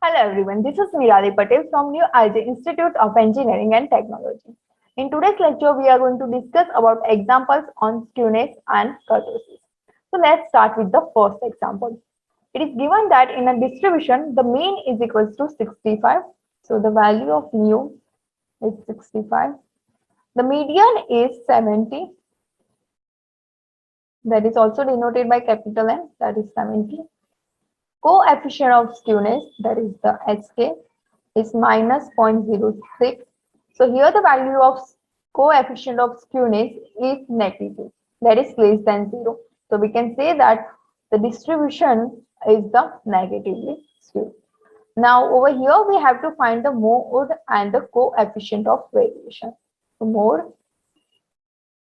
Hello everyone, this is Mirali Patel from New IJ Institute of Engineering and Technology. In today's lecture, we are going to discuss about examples on skewness and kurtosis. So let's start with the first example. It is given that in a distribution, the mean is equals to 65. So the value of mu is 65. The median is 70. That is also denoted by capital N, that is 70. Coefficient of skewness, that is the SK, is minus 0.06. So here the value of coefficient of skewness is negative, that is less than 0. So we can say that the distribution is the negatively skewed. Now over here we have to find the mode and the coefficient of variation. So mode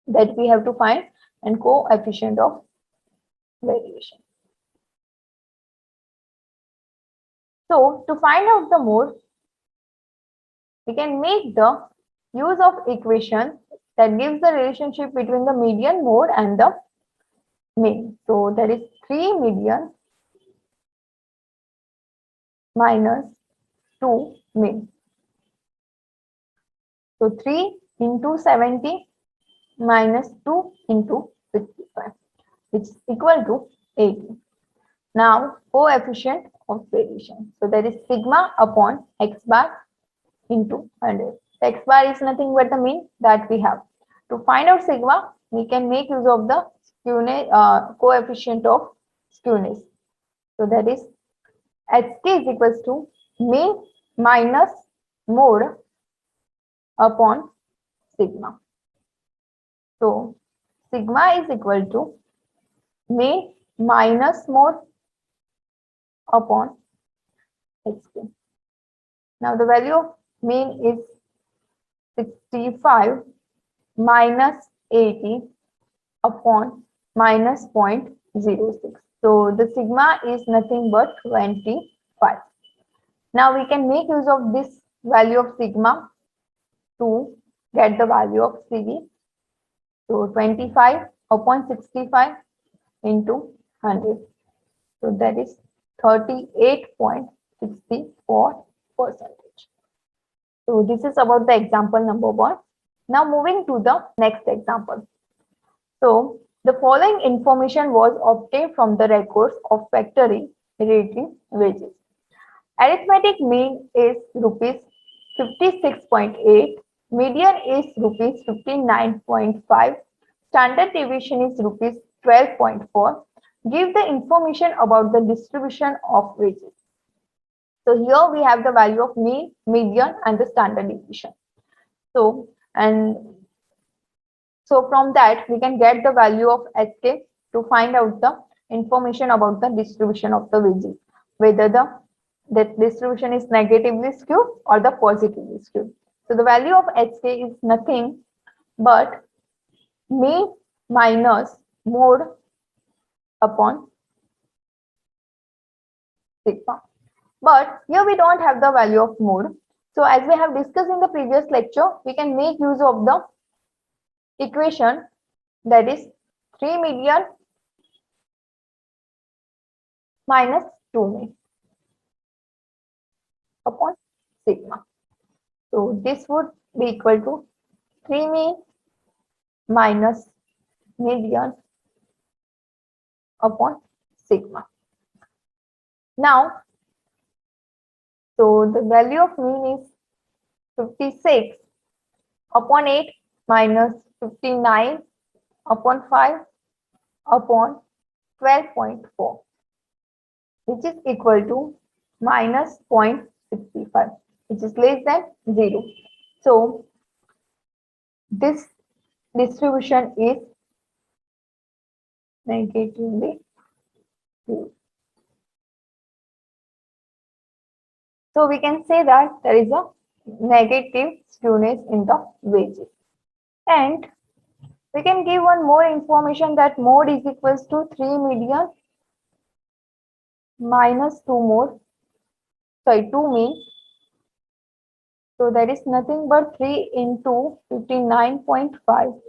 that we have to find and coefficient of variation. So to find out the mode, we can make the use of equation that gives the relationship between the median mode and the mean. So that is 3 median minus 2 mean. So 3 into 70 minus 2 into 65, which is equal to 80. Now coefficient of variation. So that is sigma upon x bar into 100. X bar is nothing but the mean that we have. To find out sigma, we can make use of the skewness, coefficient of skewness. So that is HK is equals to mean minus mode upon sigma. So sigma is equal to mean minus mode upon HK. Now the value of mean is 65 minus 80 upon minus 0.06. So the sigma is nothing but 25. Now we can make use of this value of sigma to get the value of CV. So 25 upon 65 into 100. So that is 38.64%. So this is about the example number 1. Now moving to the next example. So the following information was obtained from the records of factory relating wages. Arithmetic mean is rupees 56.8, median is rupees 59.5, standard deviation is rupees 12.4. Give the information about the distribution of wages. So here we have the value of mean, median, and the standard deviation. So from that we can get the value of SK to find out the information about the distribution of the wages, whether the distribution is negatively skewed or the positively skewed. So the value of HK is nothing but mean minus mode upon sigma. But here we don't have the value of mode. So as we have discussed in the previous lecture, we can make use of the equation that is 3 median minus 2 mean upon sigma. So this would be equal to 3 mean minus median upon sigma. Now, so the value of mean is 56 upon 8 minus 59 upon 5 upon 12.4, which is equal to minus 0.65, which is less than 0. So this distribution is negatively skewed. So we can say that there is a negative skewness in the wages. And we can give one more information that mode is equals to 3 median minus 2 mean. So that is nothing but 3 into 59.5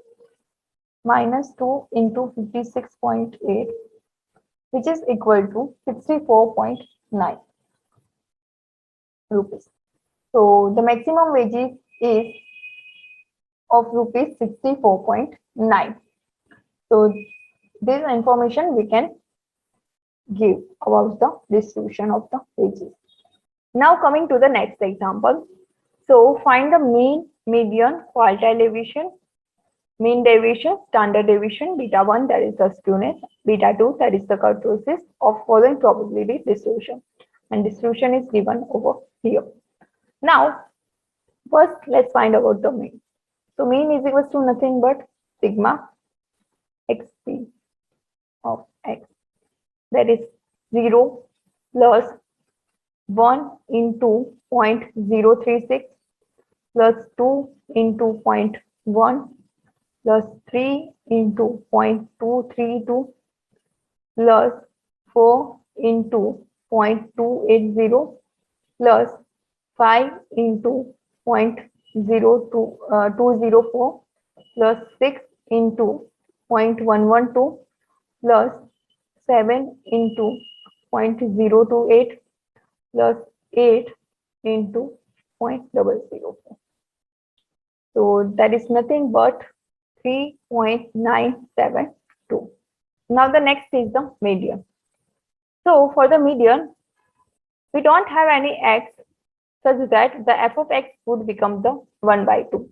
minus 2 into 56.8, which is equal to 64.9. rupees. So the maximum wages is of rupees 64.9. So this information we can give about the distribution of the wages. Now coming to the next example. So find the mean, median, quartile deviation, mean deviation, standard deviation, beta 1 that is the skewness, beta 2 that is the kurtosis of following probability distribution. And distribution is given over here. Now first let's find about the mean. So mean is equals to nothing but sigma xp of x, that is 0 plus 1 into 0.036 plus 2 into 0.1 plus 3 into 0.232 plus 4 into 0.280 plus 5 into 0.204 plus 6 into 0.112 plus 7 into 0.028 plus 8 into 0.004. So that is nothing but 3.972. Now the next is the median. So for the median, we don't have any x such that the f of x would become the 1 by 2.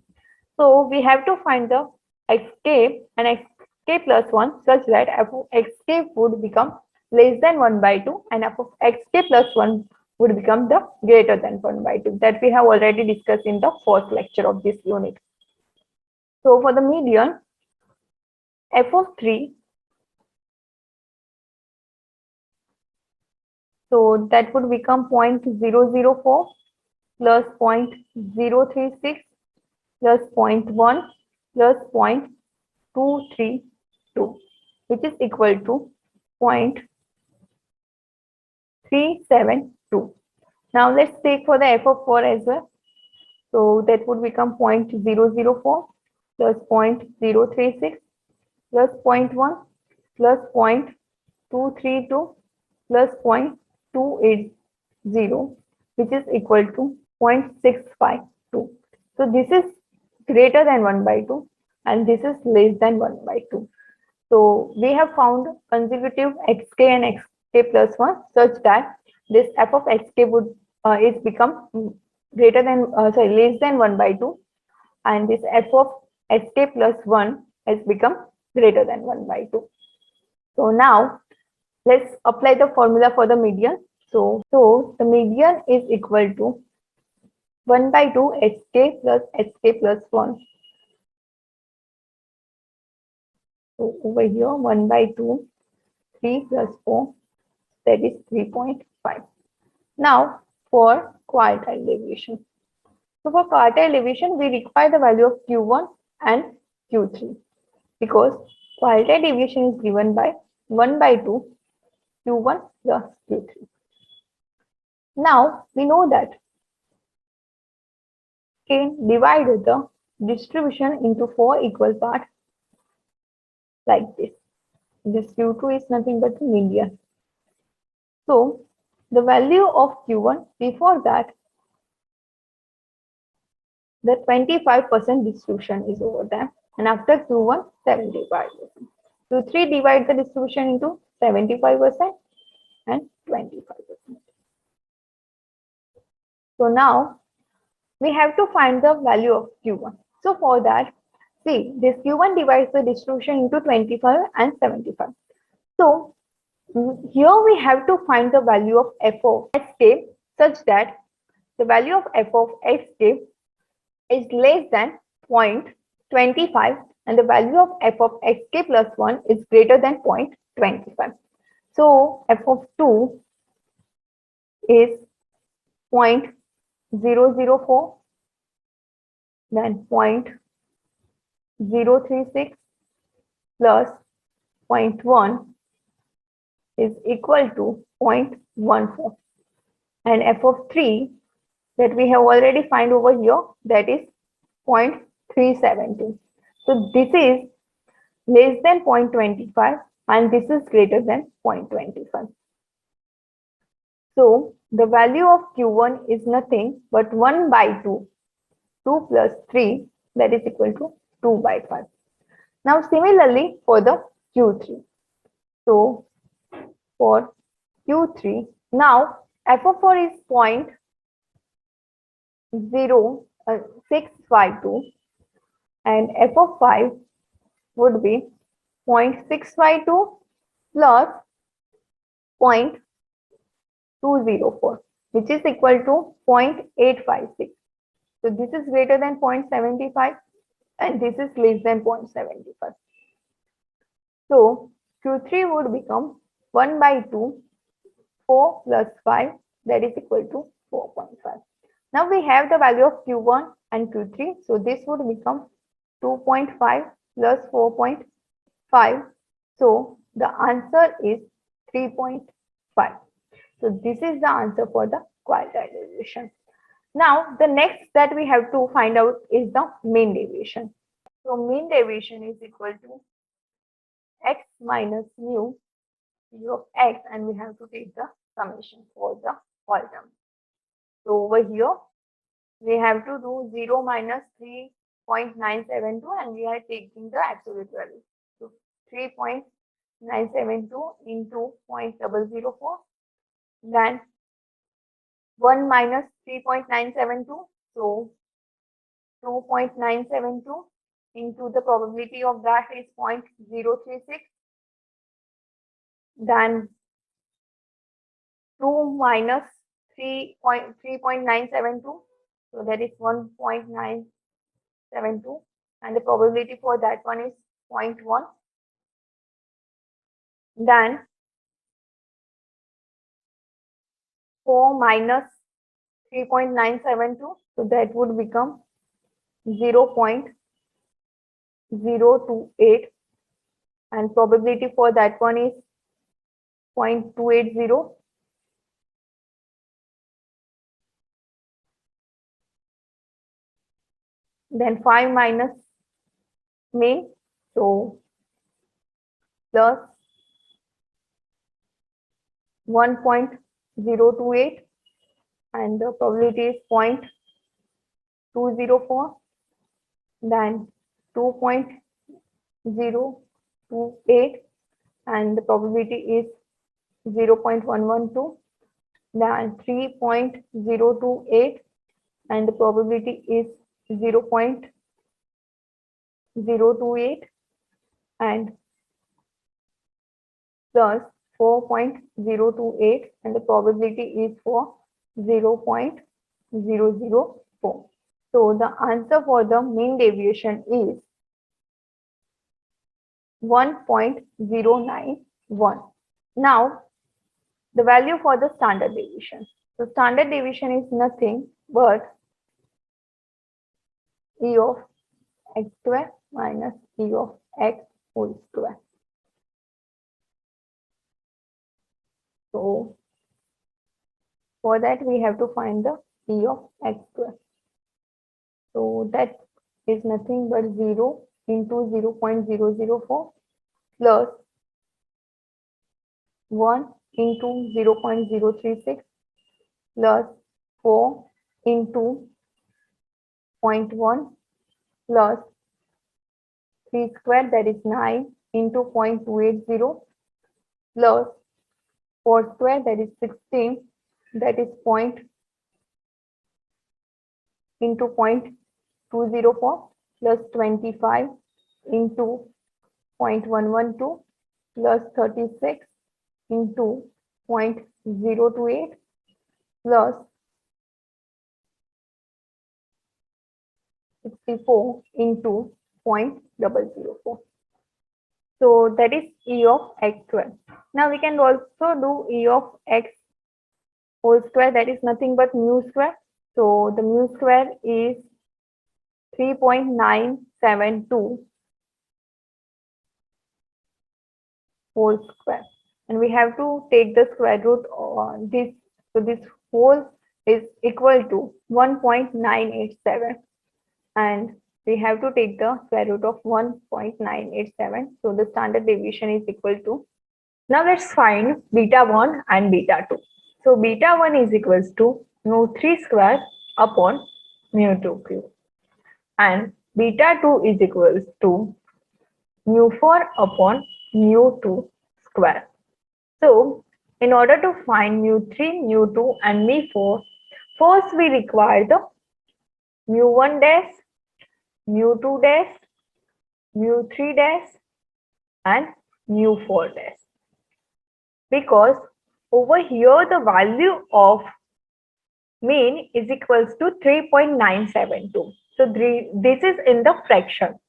So we have to find the xk and xk plus 1 such that f of xk would become less than 1 by 2 and f of xk plus 1 would become the greater than 1 by 2, that we have already discussed in the first lecture of this unit. So for the median, f of 3, so that would become 0.004 plus 0.036 plus 0.1 plus 0.232, which is equal to 0.372. Now let's take for the f of 4 as well. So that would become 0.004 plus 0.036 plus 0.1 plus 0.232 plus 0.280, which is equal to 0.652. So this is greater than 1 by 2 and this is less than 1 by 2. So we have found consecutive xk and xk plus 1 such that this f of xk would is become greater than less than 1 by 2 and this f of sk plus 1 has become greater than 1 by 2. So now let's apply the formula for the median. So the median is equal to 1 by 2 sk plus sk plus 1. So over here 1 by 2, 3 plus 4, that is 3.5. Now for quartile deviation. So for quartile deviation, we require the value of Q1 and Q3 because quartile deviation is given by 1 by 2 Q1 plus Q3. Now we know that can divide the distribution into 4 equal parts like this. This Q2 is nothing but the median. So the value of Q1 before that, the 25% distribution is over there, and after Q1 75%. Q3 divide the distribution into 75% and 25%. So now we have to find the value of Q1. So for that, see, this Q1 divides the distribution into 25 and 75. So here we have to find the value of f of sk such that the value of f of sk is less than 0.25 and the value of f of xk plus 1 is greater than 0.25. So f of 2 is 0.004, then 0.036 plus 0.1 is equal to 0.14, and f of 3 that we have already find over here, that is 0.372. So this is less than 0.25 and this is greater than 0.25. So the value of Q1 is nothing but 1 by 2. 2 plus 3, that is equal to 2 by 5. Now similarly for the Q3. So for Q3, now f of 4 is 0.0652 and f of 5 would be 0.652 plus 0.204, which is equal to 0.856. So this is greater than 0.75 and this is less than 0.75. So Q3 would become 1 by 2, 4 plus 5, that is equal to 4.5. Now we have the value of Q1 and Q3. So this would become 2.5 plus 4.5. So the answer is 3.5. So this is the answer for the quantization. Now the next that we have to find out is the mean deviation. So mean deviation is equal to x minus mu u of x, and we have to take the summation for the all terms. So over here we have to do 0 minus 3.972 and we are taking the absolute value. So 3.972 into 0.004, then 1 minus 3.972, so 2.972 into the probability of that is 0.036, then 2 minus 3.972, so that is 1.972 and the probability for that one is 0.1. Then 4 minus 3.972, so that would become 0.028 and probability for that one is 0.280. Then 5 minus mean, so plus 1.028 and the probability is 0.204, then 2.028 and the probability is 0.112, then 3.028 and the probability is 0.028 and plus 4.028 and the probability is for 0.004. So the answer for the mean deviation is 1.091. Now the value for the standard deviation. So standard deviation is nothing but E of x square minus E of x whole square. So for that we have to find the E of x square. So that is nothing but 0 into 0.004 plus 1 into 0.036 plus 4 into 0.1 plus 3 square, that is 9 into 0.280 plus 4 square, that is 16, that is into 0.204 plus 25 into 0.112 plus 36 into 0.028 plus 64 into 0.004. So that is E of x square. Now we can also do E of x whole square, that is nothing but mu square. So the mu square is 3.972 whole square, and we have to take the square root on this. So this whole is equal to 1.987 and we have to take the square root of 1.987. So the standard deviation is equal to, now let's find beta 1 and beta 2. So beta 1 is equals to mu3 square upon mu2 cube, and beta 2 is equals to mu4 upon mu2 square. So in order to find mu3, mu2 and mu4, first we require the mu1 dash, mu2 dash, mu3 dash and mu4 dash, because over here the value of mean is equals to 3.972. So this is in the fraction.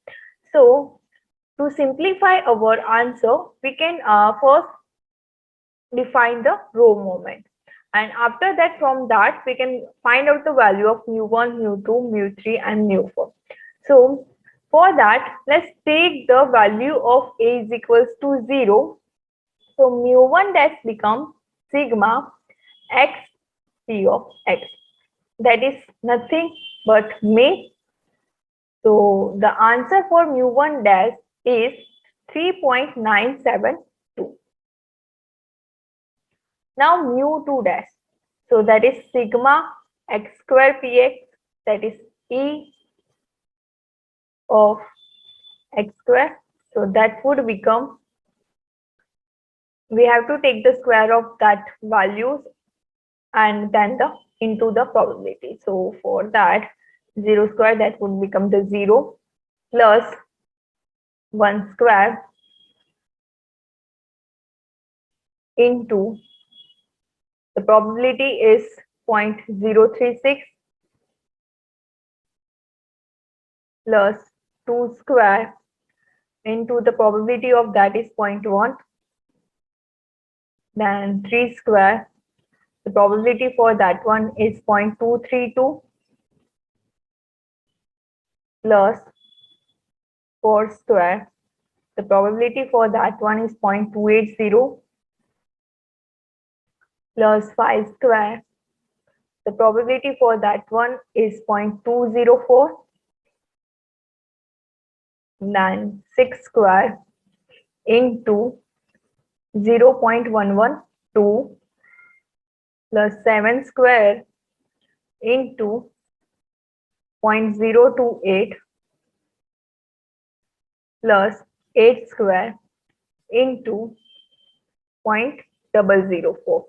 So to simplify our answer, we can first define the row moment, and after that, from that we can find out the value of mu1, mu2, mu3 and mu4. So for that, let's take the value of a is equals to 0. So mu1 dash becomes sigma x p of x, that is nothing but me. So the answer for mu1 dash is 3.972. Now mu2 dash, so that is sigma x square px, that is e of x square. So that would become, we have to take the square of that values and then the into the probability. So for that, 0 square, that would become the 0 plus 1 square into the probability is 0.036 plus 2 square into the probability of that is 0.1, then 3 square, the probability for that one is 0.232 plus 4 square, the probability for that one is 0.280 plus 5 square, the probability for that one is 0.204, then 6 square into 0.112 plus 7 square into 0.028 plus 8 square into 0.004.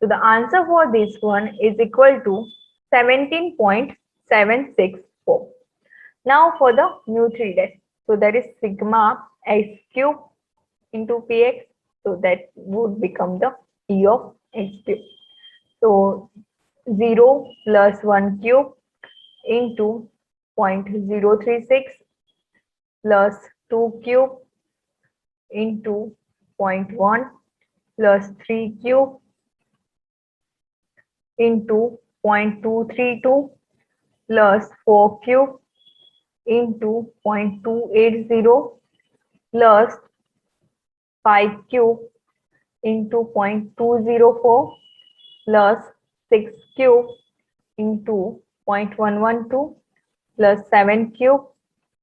So the answer for this one is equal to 17.764. Now for the mu3 dash, so that is sigma x cube into px, so that would become the e of x cube. So 0 plus 1 cube into 0.036 plus 2 cube into 0.1 plus 3 cube into 0.232 plus 4 cube into 0.280 plus 5 cube into 0.204 plus 6 cube into 0.112 plus 7 cube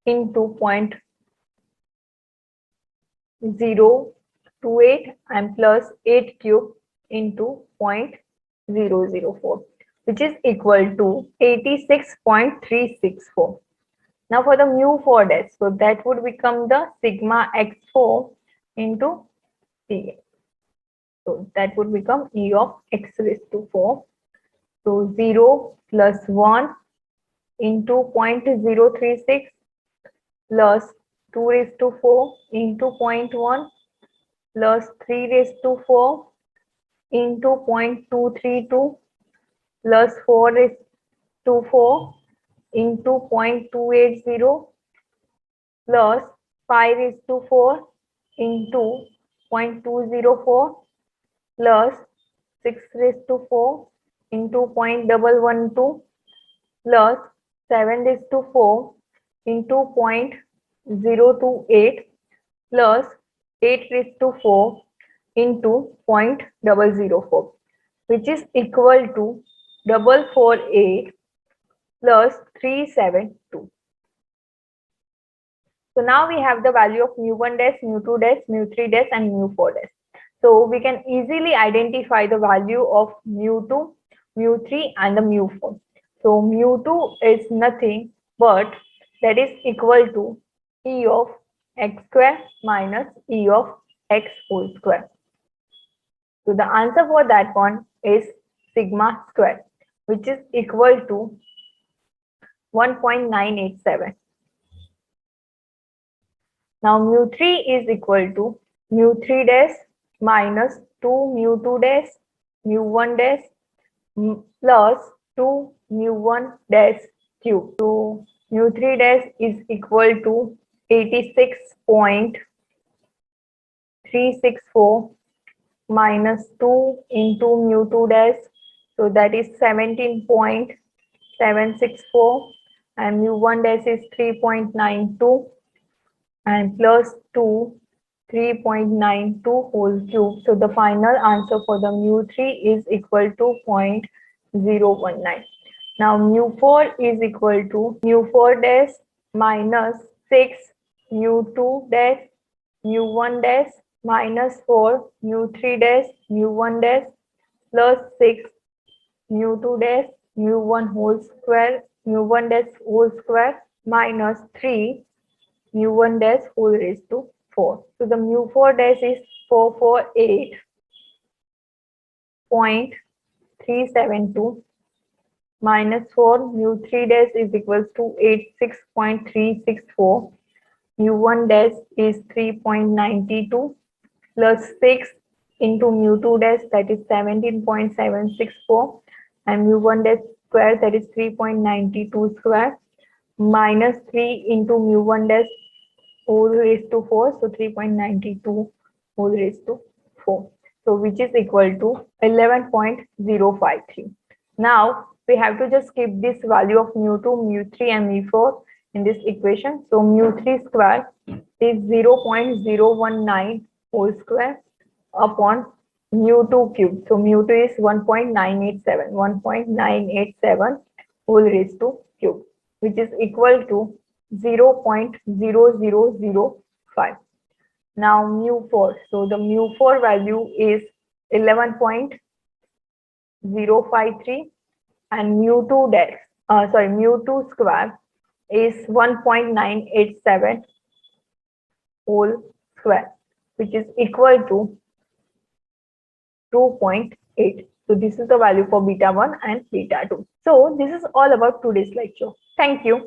into 0.028 and plus 8 cube into 0.004, which is equal to 86.364. Now for the mu4 dash, so that would become the sigma x4 into px. So that would become e of x raised to 4. So 0 plus 1 into 0.036 plus 2 raised to 4 into 0.1 plus 3 raised to 4 into 0.232 plus 4 raised to 4 into 0.280 plus 5 raised to 4 into 0.204 plus 6 raised to 4 into 0.112 plus 7 raised to 4 into 0.028 plus 8 raised to 4 into 0.004, which is equal to 448 plus 372. So now we have the value of mu1 dash, mu2 dash, mu3 dash and mu4 dash. So we can easily identify the value of mu2, mu3 and the mu4. So mu2 is nothing but that is equal to E of x square minus E of x whole square. So the answer for that one is sigma square, which is equal to 1.987. Now mu3 is equal to mu3 dash minus 2 mu2 dash mu1 dash plus 2 mu1 dash cube. So mu3 dash is equal to 86.364 minus 2 into mu2 dash. So that is 17.764 and mu1 dash is 3.92 and plus 2 3.92 whole cube. So the final answer for the mu3 is equal to 0.019. Now mu4 is equal to mu4 dash minus 6 mu2 dash mu1 dash minus 4 mu3 dash mu1 dash plus 6 mu2 dash mu1 whole square mu1 dash whole square minus 3 mu1 dash whole raised to 4. So the mu4 dash is 448.372 minus 4 mu3 dash is equals to 86.364. mu1 dash is 3.92 plus 6 into mu2 dash that is 17.764 and mu1 dash square that is 3.92 square minus 3 into mu1 dash whole raised to 4, so 3.92 whole raised to 4, so which is equal to 11.053. Now we have to just keep this value of mu2, mu3 and mu4 in this equation. So mu3 square is 0.019 whole square upon mu2 cube. So mu2 is 1.987 whole raised to cube, which is equal to 0.0005. Now mu4, so the mu4 value is 11.053 and mu2 dash, mu2 square is 1.987 whole square, which is equal to 2.8. So this is the value for beta 1 and beta 2. So this is all about today's lecture. Thank you.